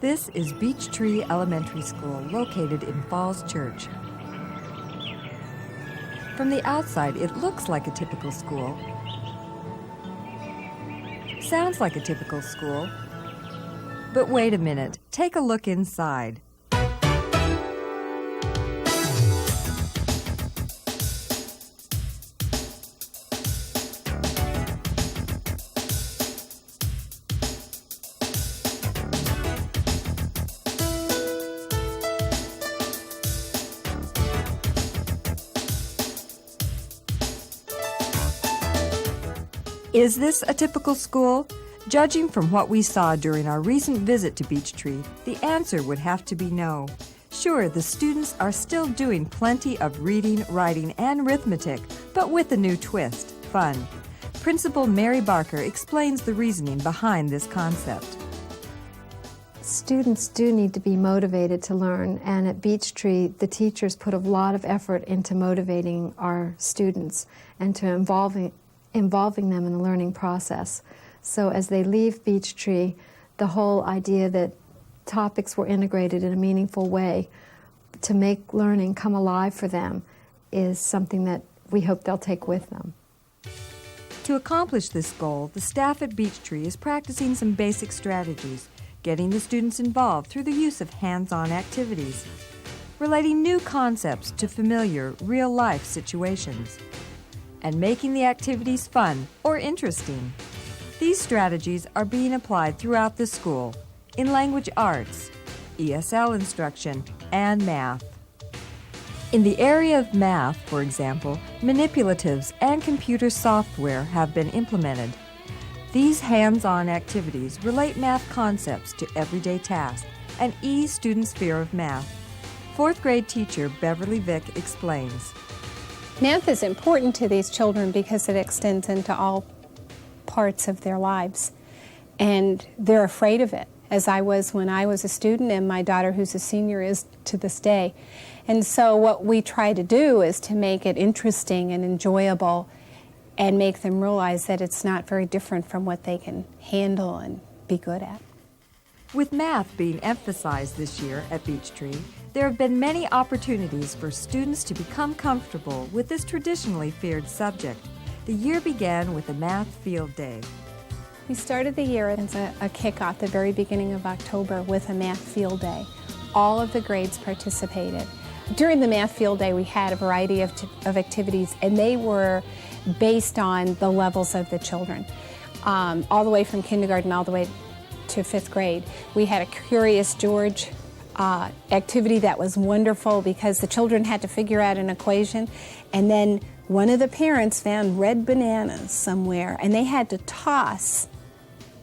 This is Beech Tree Elementary School, located in Falls Church. From the outside, it looks like a typical school. Sounds like a typical school. But wait a minute, take a look inside. Is this a typical school? Judging from what we saw during our recent visit to Beech Tree, the answer would have to be no. Sure, the students are still doing plenty of reading, writing, and arithmetic, but with a new twist, fun. Principal Mary Barker explains the reasoning behind this concept. Students do need to be motivated to learn, and at Beech Tree, the teachers put a lot of effort into motivating our students and to involving them in the learning process. So as they leave Beech Tree, the whole idea that topics were integrated in a meaningful way to make learning come alive for them is something that we hope they'll take with them. To accomplish this goal, the staff at Beech Tree is practicing some basic strategies, getting the students involved through the use of hands-on activities, relating new concepts to familiar, real-life situations, and making the activities fun or interesting. These strategies are being applied throughout the school, in language arts, ESL instruction, and math. In the area of math, for example, manipulatives and computer software have been implemented. These hands-on activities relate math concepts to everyday tasks and ease students' fear of math. Fourth grade teacher Beverly Vick explains. Math is important to these children because it extends into all parts of their lives, and they're afraid of it, as I was when I was a student, and my daughter, who's a senior, is to this day. And so what we try to do is to make it interesting and enjoyable and make them realize that it's not very different from what they can handle and be good at. With math being emphasized this year at Beech Tree, there have been many opportunities for students to become comfortable with this traditionally feared subject. The year began with a math field day. We started the year as a kickoff the very beginning of October with a math field day. All of the grades participated. During the math field day, we had a variety of activities, and they were based on the levels of the children, all the way from kindergarten all the way to 5th grade. We had a Curious George activity that was wonderful because the children had to figure out an equation, and then one of the parents found red bananas somewhere, and they had to toss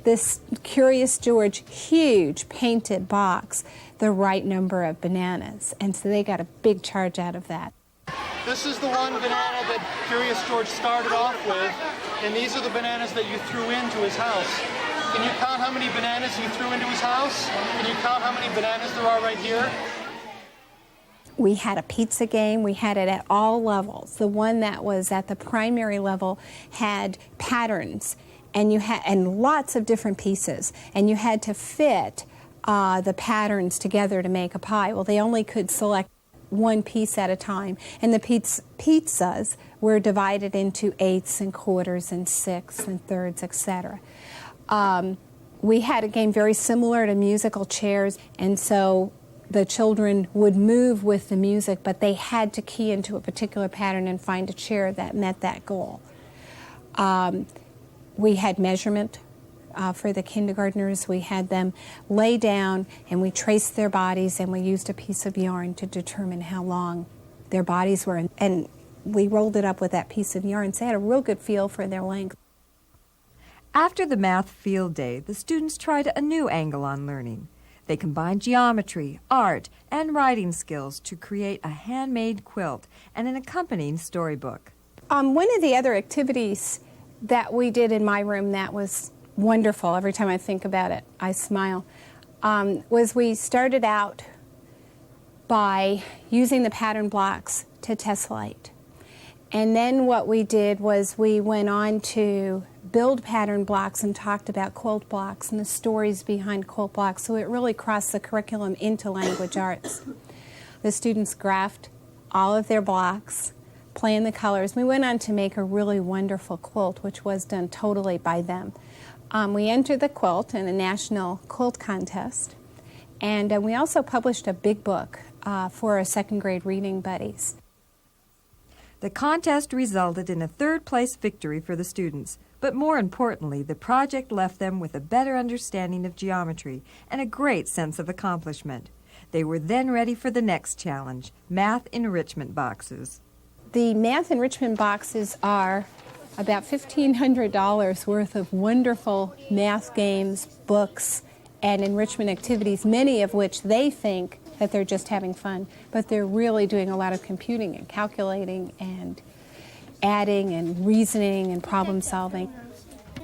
this Curious George huge painted box the right number of bananas, and so they got a big charge out of that. This is the one banana that Curious George started off with, and these are the bananas that you threw into his house. Can you count how many bananas he threw into his house? Can you count how many bananas there are right here? We had a pizza game. We had it at all levels. The one that was at the primary level had patterns, and lots of different pieces, and you had to fit the patterns together to make a pie. Well, they only could select one piece at a time, and the pizzas were divided into eighths and quarters and sixths and thirds, etc. We had a game very similar to musical chairs, and so the children would move with the music, but they had to key into a particular pattern and find a chair that met that goal. We had measurement for the kindergartners. We had them lay down, and we traced their bodies, and we used a piece of yarn to determine how long their bodies were, and we rolled it up with that piece of yarn, so they had a real good feel for their length. After the math field day, the students tried a new angle on learning. They combined geometry, art, and writing skills to create a handmade quilt and an accompanying storybook. One of the other activities that we did in my room that was wonderful, every time I think about it, I smile, was we started out by using the pattern blocks to test light. And then what we did was we went on to build pattern blocks and talked about quilt blocks and the stories behind quilt blocks, so it really crossed the curriculum into language arts. The students graphed all of their blocks, planned the colors. We went on to make a really wonderful quilt, which was done totally by them. We entered the quilt in a national quilt contest, and we also published a big book for our second grade reading buddies. The contest resulted in a third-place victory for the students, but more importantly, the project left them with a better understanding of geometry and a great sense of accomplishment. They were then ready for the next challenge, math enrichment boxes. The math enrichment boxes are about $1,500 worth of wonderful math games, books, and enrichment activities, many of which they think that they're just having fun, but they're really doing a lot of computing and calculating and adding and reasoning and problem solving.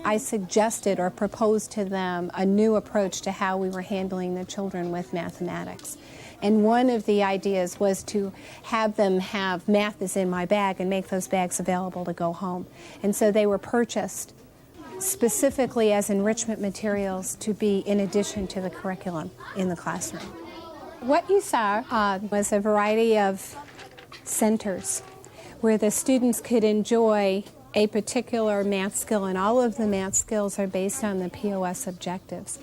I suggested or proposed to them a new approach to how we were handling the children with mathematics. And one of the ideas was to have them have math is in my bag and make those bags available to go home. And so they were purchased specifically as enrichment materials to be in addition to the curriculum in the classroom. What you saw was a variety of centers where the students could enjoy a particular math skill, and all of the math skills are based on the POS objectives,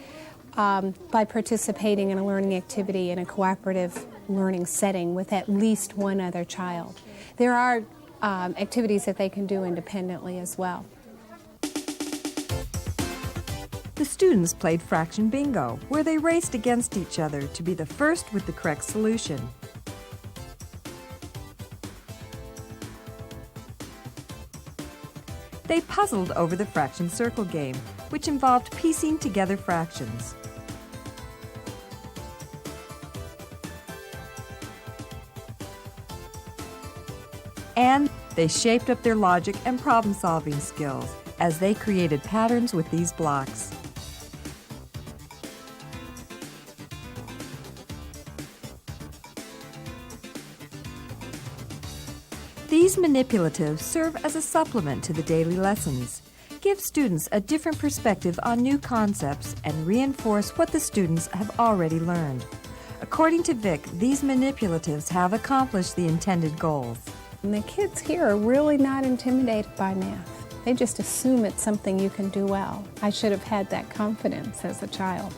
by participating in a learning activity in a cooperative learning setting with at least one other child. There are activities that they can do independently as well. The students played fraction bingo, where they raced against each other to be the first with the correct solution. They puzzled over the fraction circle game, which involved piecing together fractions. And they shaped up their logic and problem-solving skills as they created patterns with these blocks. These manipulatives serve as a supplement to the daily lessons, give students a different perspective on new concepts, and reinforce what the students have already learned. According to Vic, these manipulatives have accomplished the intended goals. And the kids here are really not intimidated by math. They just assume it's something you can do well. I should have had that confidence as a child.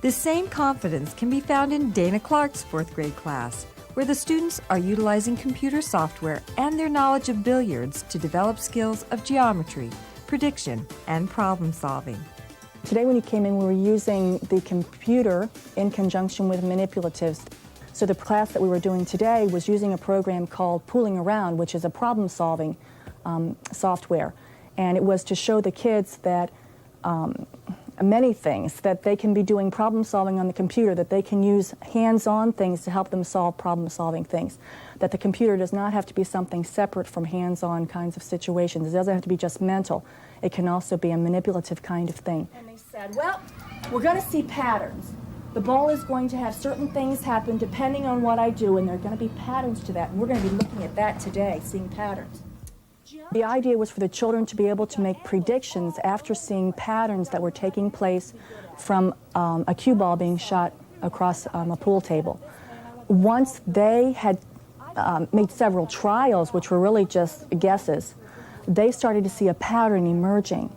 The same confidence can be found in Dana Clark's fourth grade class, where the students are utilizing computer software and their knowledge of billiards to develop skills of geometry, prediction, and problem solving. Today when you came in, we were using the computer in conjunction with manipulatives. So the class that we were doing today was using a program called Pooling Around, which is a problem solving software. And it was to show the kids that many things, that they can be doing problem solving on the computer, that they can use hands-on things to help them solve problem solving things, that the computer does not have to be something separate from hands-on kinds of situations. It doesn't have to be just mental. It can also be a manipulative kind of thing. And they said, well, we're going to see patterns. The ball is going to have certain things happen depending on what I do, and there are going to be patterns to that. And we're going to be looking at that today, seeing patterns. The idea was for the children to be able to make predictions after seeing patterns that were taking place from a cue ball being shot across a pool table. Once they had made several trials, which were really just guesses, they started to see a pattern emerging.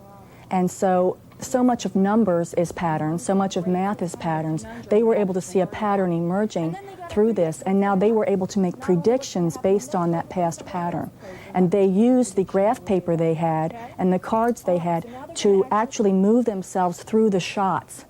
And so much of numbers is patterns, so much of math is patterns. They were able to see a pattern emerging through this, and now they were able to make predictions based on that past pattern. And they used the graph paper they had and the cards they had to actually move themselves through the shots.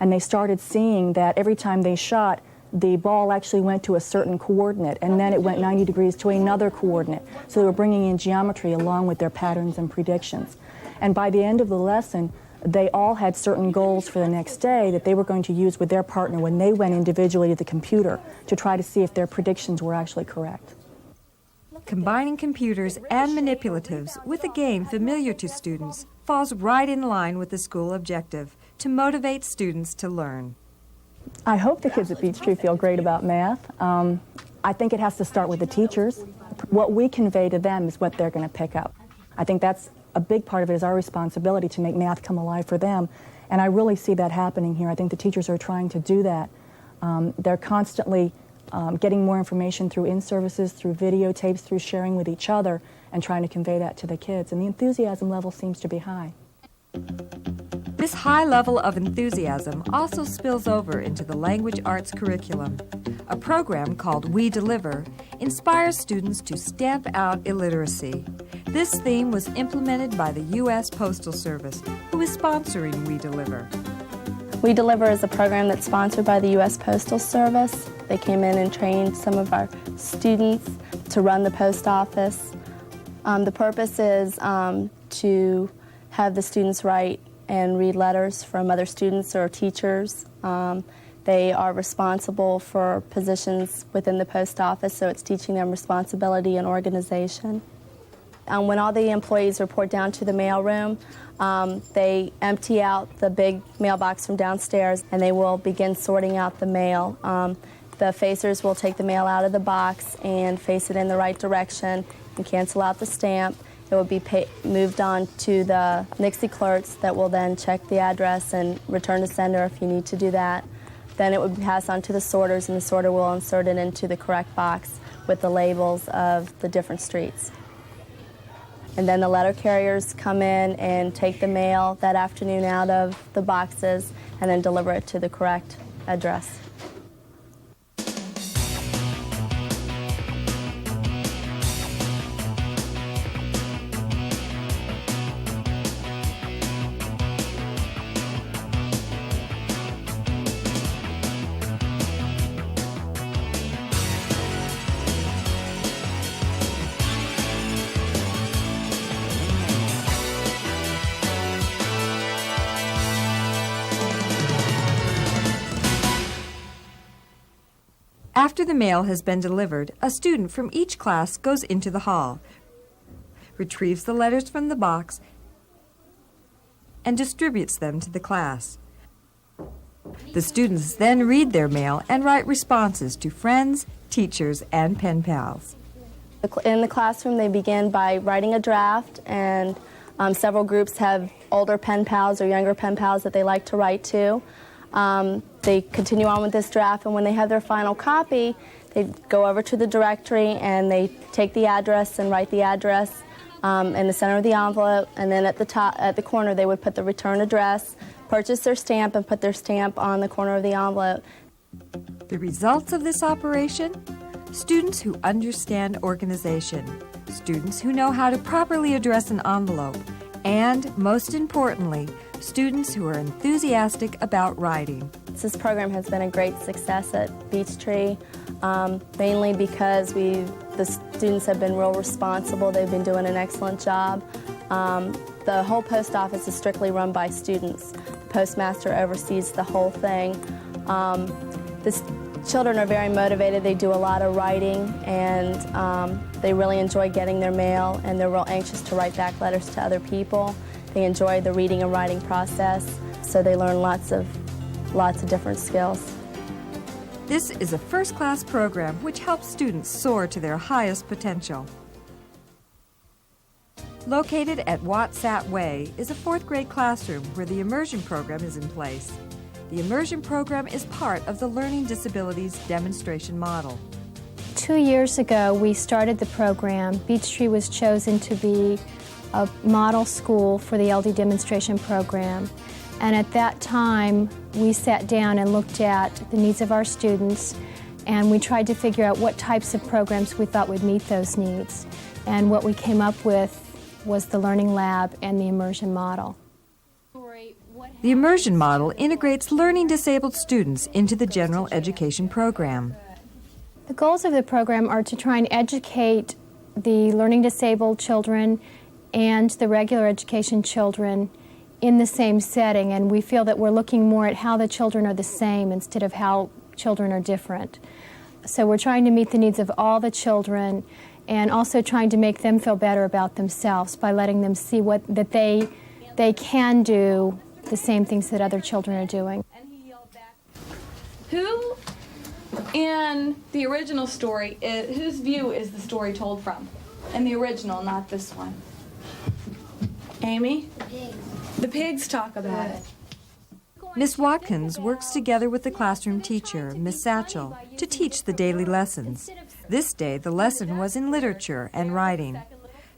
And they started seeing that every time they shot, the ball actually went to a certain coordinate, and then it went 90 degrees to another coordinate. So they were bringing in geometry along with their patterns and predictions. And by the end of the lesson, they all had certain goals for the next day that they were going to use with their partner when they went individually to the computer to try to see if their predictions were actually correct. Combining computers and manipulatives with a game familiar to students falls right in line with the school objective to motivate students to learn. I hope the kids at Beech Tree feel great about math. I think it has to start with the teachers. What we convey to them is what they're going to pick up. I think that's a big part of it is our responsibility to make math come alive for them. And I really see that happening here. I think the teachers are trying to do that. They're constantly getting more information through in-services, through videotapes, through sharing with each other, and trying to convey that to the kids. And the enthusiasm level seems to be high. This high level of enthusiasm also spills over into the language arts curriculum. A program called We Deliver inspires students to stamp out illiteracy. This theme was implemented by the U.S. Postal Service, who is sponsoring We Deliver. We Deliver is a program that's sponsored by the U.S. Postal Service. They came in and trained some of our students to run the post office. The purpose is to have the students write and read letters from other students or teachers. They are responsible for positions within the post office, so it's teaching them responsibility and organization. When all the employees report down to the mailroom, they empty out the big mailbox from downstairs and they will begin sorting out the mail. The facers will take the mail out of the box and face it in the right direction and cancel out the stamp. It will be moved on to the Nixie clerks that will then check the address and return to sender if you need to do that. Then it would pass on to the sorters, and the sorter will insert it into the correct box with the labels of the different streets. And then the letter carriers come in and take the mail that afternoon out of the boxes and then deliver it to the correct address. After the mail has been delivered, a student from each class goes into the hall, retrieves the letters from the box, and distributes them to the class. The students then read their mail and write responses to friends, teachers, and pen pals. In the classroom, they begin by writing a draft, and several groups have older pen pals or younger pen pals that they like to write to. They continue on with this draft, and when they have their final copy, they go over to the directory and they take the address and write the address in the center of the envelope, and then at the top, at the corner, they would put the return address, purchase their stamp, and put their stamp on the corner of the envelope. The results of this operation? Students who understand organization, students who know how to properly address an envelope, and, most importantly, students who are enthusiastic about writing. This program has been a great success at Beech Tree, mainly because the students have been real responsible. They've been doing an excellent job. The whole post office is strictly run by students. The postmaster oversees the whole thing. The children are very motivated. They do a lot of writing, and they really enjoy getting their mail, and they're real anxious to write back letters to other people. They enjoy the reading and writing process, so they learn lots of different skills. This is a first-class program which helps students soar to their highest potential. Located at Watsat Way is a fourth-grade classroom where the Immersion program is in place. The Immersion program is part of the Learning Disabilities Demonstration Model. 2 years ago, we started the program. Beech Tree was chosen to be a model school for the LD demonstration program. And at that time, we sat down and looked at the needs of our students, and we tried to figure out what types of programs we thought would meet those needs. And what we came up with was the Learning Lab and the Immersion model. The Immersion model integrates learning disabled students into the general education program. The goals of the program are to try and educate the learning disabled children and the regular education children in the same setting, and we feel that we're looking more at how the children are the same instead of how children are different. So we're trying to meet the needs of all the children and also trying to make them feel better about themselves by letting them see that they can do the same things that other children are doing. Who in the original story, whose view is the story told from? In the original, not this one. Amy? The pigs talk about it. Miss Watkins works together with the classroom teacher, Miss Satchel, to teach the daily lessons. This day, the lesson was in literature and writing.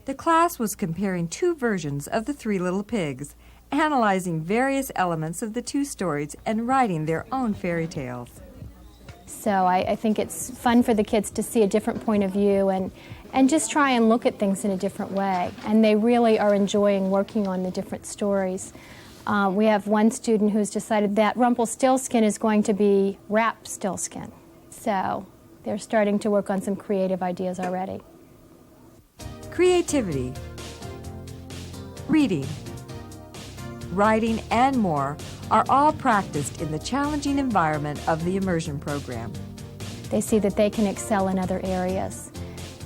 The class was comparing two versions of The Three Little Pigs, analyzing various elements of the two stories and writing their own fairy tales. So I think it's fun for the kids to see a different point of view and just try and look at things in a different way. And they really are enjoying working on the different stories. We have one student who's decided that Rumpelstiltskin is going to be Rapstiltskin. So they're starting to work on some creative ideas already. Creativity, reading, writing, and more are all practiced in the challenging environment of the Immersion program. They see that they can excel in other areas.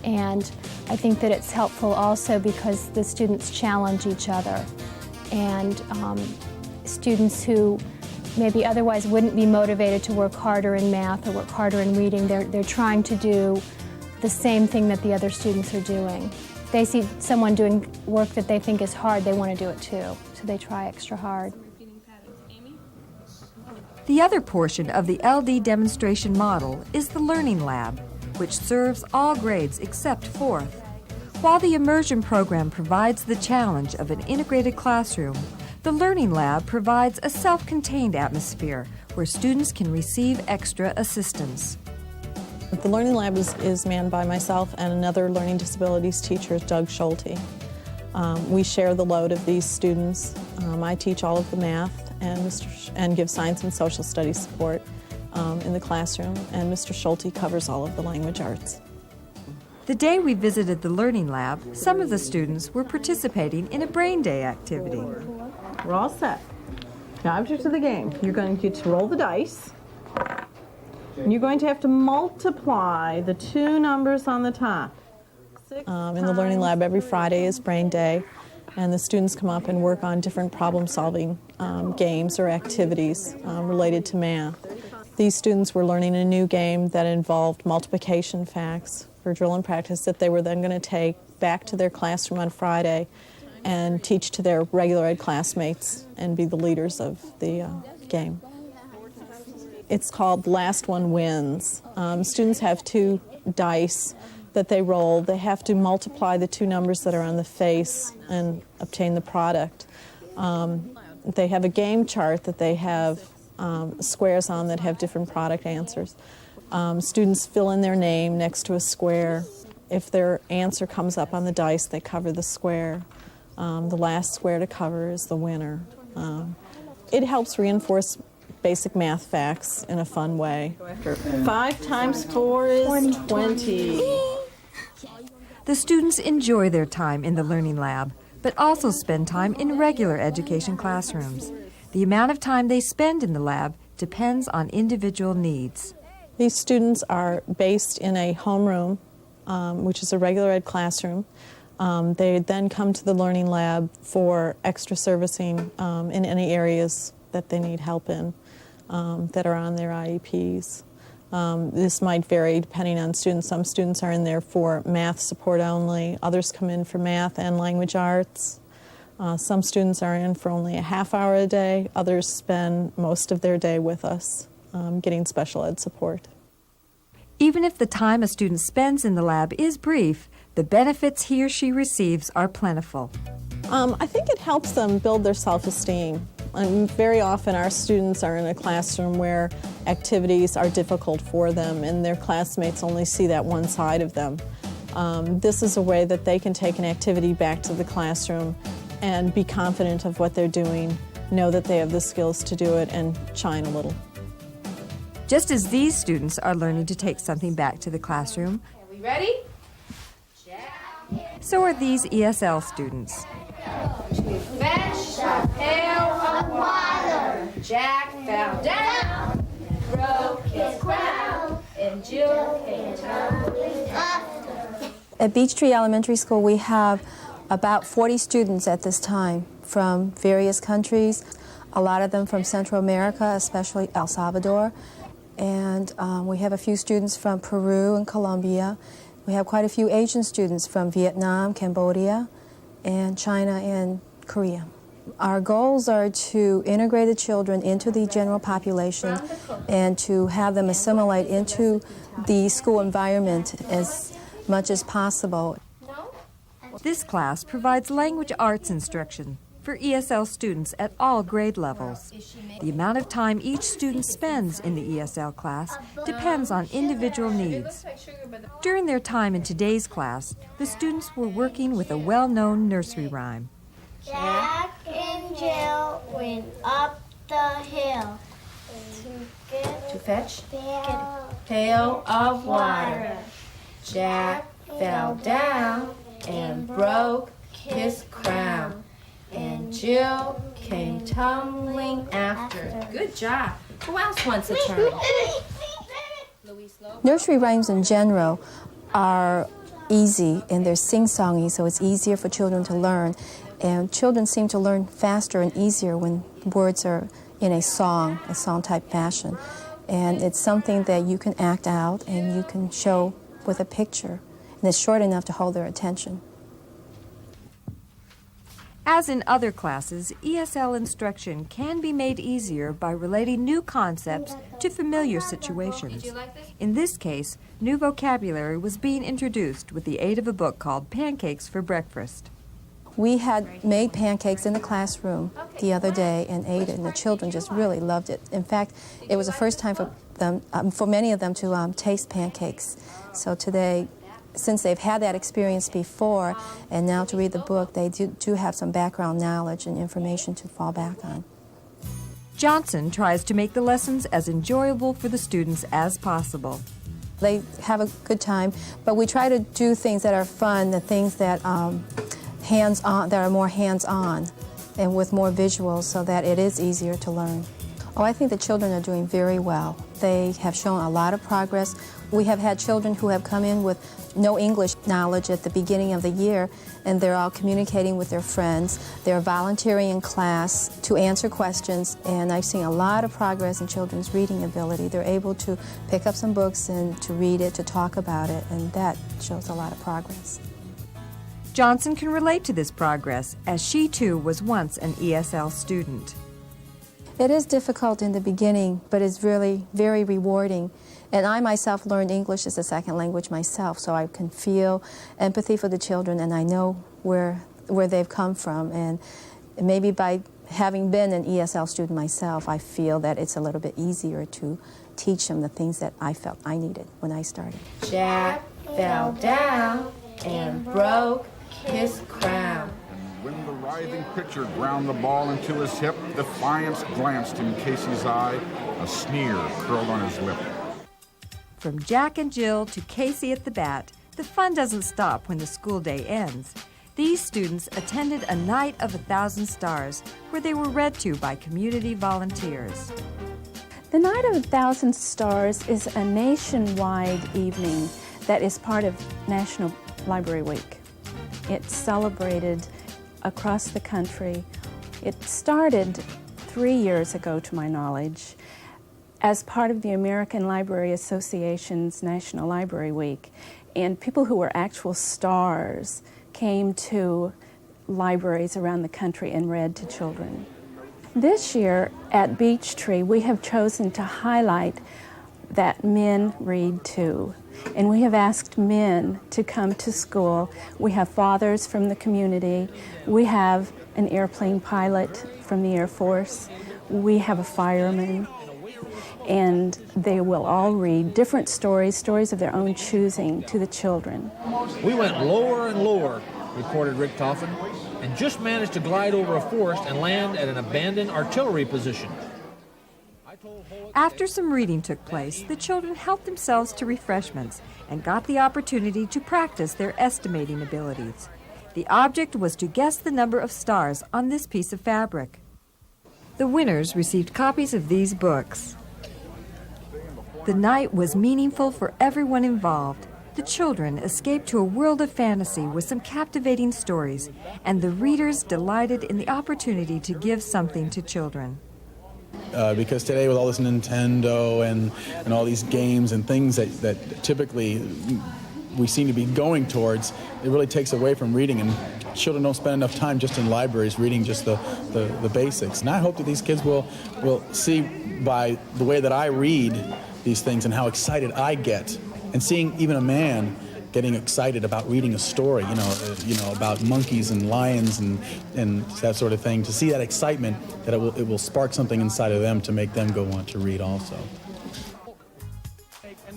And I think that it's helpful also because the students challenge each other. And students who maybe otherwise wouldn't be motivated to work harder in math or work harder in reading, they're trying to do the same thing that the other students are doing. They see someone doing work that they think is hard, they want to do it too, so they try extra hard. The other portion of the LD demonstration model is the Learning Lab, which serves all grades except 4th. While the Immersion program provides the challenge of an integrated classroom, the Learning Lab provides a self-contained atmosphere where students can receive extra assistance. The Learning Lab is manned by myself and another learning disabilities teacher, Doug Schulte. We share the load of these students. I teach all of the math and give science and social studies support in the classroom, and Mr. Schulte covers all of the language arts. The day we visited the Learning Lab, some of the students were participating in a Brain Day activity. We're all set. The object of the game, you're going to get to roll the dice. And you're going to have to multiply the two numbers on the top. In the Learning Lab, every Friday is Brain Day, and the students come up and work on different problem-solving games or activities related to math. These students were learning a new game that involved multiplication facts for drill and practice that they were then going to take back to their classroom on Friday and teach to their regular ed classmates and be the leaders of the game. It's called Last One Wins. Students have two dice that they roll. They have to multiply the two numbers that are on the face and obtain the product. They have a game chart that they have squares on that have different product answers. Students fill in their name next to a square. If their answer comes up on the dice, they cover the square. The last square to cover is the winner. It helps reinforce basic math facts in a fun way. 5 times 4 is 20. The students enjoy their time in the Learning Lab, but also spend time in regular education classrooms. The amount of time they spend in the lab depends on individual needs. These students are based in a homeroom, which is a regular ed classroom. They then come to the Learning Lab for extra servicing in any areas that they need help in that are on their IEPs. This might vary depending on students. Some students are in there for math support only. Others come in for math and language arts. Some students are in for only a half hour a day. Others spend most of their day with us getting special ed support. Even if the time a student spends in the lab is brief, the benefits he or she receives are plentiful. I think it helps them build their self-esteem. And very often our students are in a classroom where activities are difficult for them and their classmates only see that one side of them. This is a way that they can take an activity back to the classroom and be confident of what they're doing, know that they have the skills to do it, and shine a little. Just as these students are learning to take something back to the classroom, Are we ready? so are these ESL students. Fetch a pail of water. Jack fell down, broke his crown, and Jill came tumbling after. At Beech Tree Elementary School, we have about 40 students at this time from various countries, a lot of them from Central America, especially El Salvador. And we have a few students from Peru and Colombia. We have quite a few Asian students from Vietnam, Cambodia, and China and Korea. Our goals are to integrate the children into the general population and to have them assimilate into the school environment as much as possible. This class provides language arts instruction for ESL students at all grade levels. The amount of time each student spends in the ESL class depends on individual needs. During their time in today's class, the students were working with a well-known nursery rhyme. Jack and Jill went up the hill to fetch a pail of water. Jack fell down and broke his crown, and Jill came tumbling after. Good job. Who else wants a turn? Nursery rhymes in general are easy and they're sing-songy, so it's easier for children to learn. And children seem to learn faster and easier when words are in a song-type fashion. And it's something that you can act out and you can show with a picture. And it's short enough to hold their attention. As in other classes, ESL instruction can be made easier by relating new concepts to familiar situations. In this case, new vocabulary was being introduced with the aid of a book called Pancakes for Breakfast. We had made pancakes in the classroom the other day and ate it, and the children just really loved it. In fact, it was the first time for them, for many of them, to taste pancakes. So today, since they've had that experience before, and now to read the book, they do have some background knowledge and information to fall back on. Johnson tries to make the lessons as enjoyable for the students as possible. They have a good time, but we try to do things that are fun, the things that hands-on, that are more hands-on and with more visuals so that it is easier to learn. Oh, I think the children are doing very well. They have shown a lot of progress. We have had children who have come in with no English knowledge at the beginning of the year, and they're all communicating with their friends. They're volunteering in class to answer questions, and I've seen a lot of progress in children's reading ability. They're able to pick up some books and to read it, to talk about it, and that shows a lot of progress. Johnson can relate to this progress, as she too was once an ESL student. It is difficult in the beginning, but it's really very rewarding. And I myself learned English as a second language myself, so I can feel empathy for the children, and I know where they've come from. And maybe by having been an ESL student myself, I feel that it's a little bit easier to teach them the things that I felt I needed when I started. Jack fell down and broke his crown. When the writhing pitcher ground the ball into his hip, defiance glanced in Casey's eye, a sneer curled on his lip. From Jack and Jill to Casey at the bat, the fun doesn't stop when the school day ends. These students attended a Night of 1,000 Stars, where they were read to by community volunteers. The Night of 1,000 Stars is a nationwide evening that is part of National Library Week. It's celebrated across the country. It started 3 years ago, to my knowledge, as part of the American Library Association's National Library Week. And people who were actual stars came to libraries around the country and read to children. This year at Beech Tree, we have chosen to highlight that men read too. And we have asked men to come to school. We have fathers from the community. We have an airplane pilot from the Air Force. We have a fireman. And they will all read different stories of their own choosing to the children. We went lower and lower, reported Rick Toffin, and just managed to glide over a forest and land at an abandoned artillery position. After some reading took place, the children helped themselves to refreshments and got the opportunity to practice their estimating abilities. The object was to guess the number of stars on this piece of fabric. The winners received copies of these books. The night was meaningful for everyone involved. The children escaped to a world of fantasy with some captivating stories, and the readers delighted in the opportunity to give something to children. Because today with all this Nintendo and all these games and things that typically we seem to be going towards, it really takes away from reading, and children don't spend enough time just in libraries reading just the basics. And I hope that these kids will see by the way that I read these things and how excited I get, and seeing even a man getting excited about reading a story, you know, about monkeys and lions and that sort of thing. To see that excitement, that it will spark something inside of them to make them go want to read also.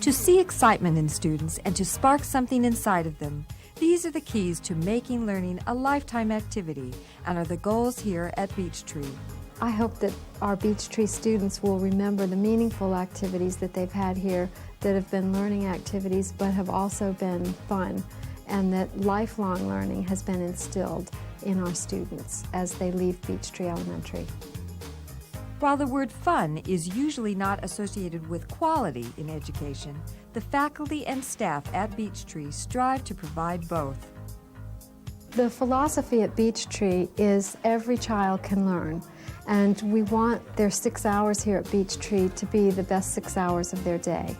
To see excitement in students and to spark something inside of them, these are the keys to making learning a lifetime activity and are the goals here at Beech Tree. I hope that our Beech Tree students will remember the meaningful activities that they've had here that have been learning activities but have also been fun, and that lifelong learning has been instilled in our students as they leave Beech Tree Elementary. While the word fun is usually not associated with quality in education, the faculty and staff at Beech Tree strive to provide both. The philosophy at Beech Tree is every child can learn, and we want their 6 hours here at Beech Tree to be the best 6 hours of their day.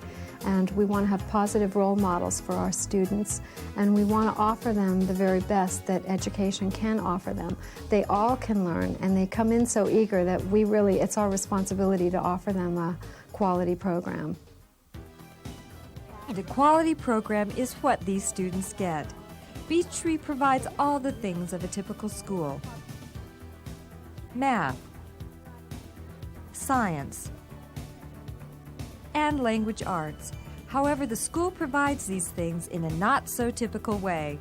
And we want to have positive role models for our students, and we want to offer them the very best that education can offer them. They all can learn, and they come in so eager that it's our responsibility to offer them a quality program. The quality program is what these students get. Beech Tree provides all the things of a typical school: math, science, and language arts. However, the school provides these things in a not-so-typical way.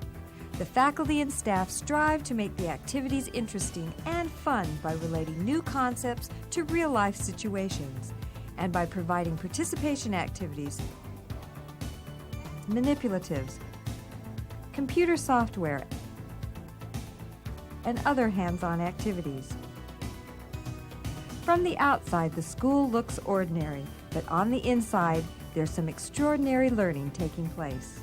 The faculty and staff strive to make the activities interesting and fun by relating new concepts to real-life situations, and by providing participation activities, manipulatives, computer software, and other hands-on activities. From the outside, the school looks ordinary, but on the inside, there's some extraordinary learning taking place.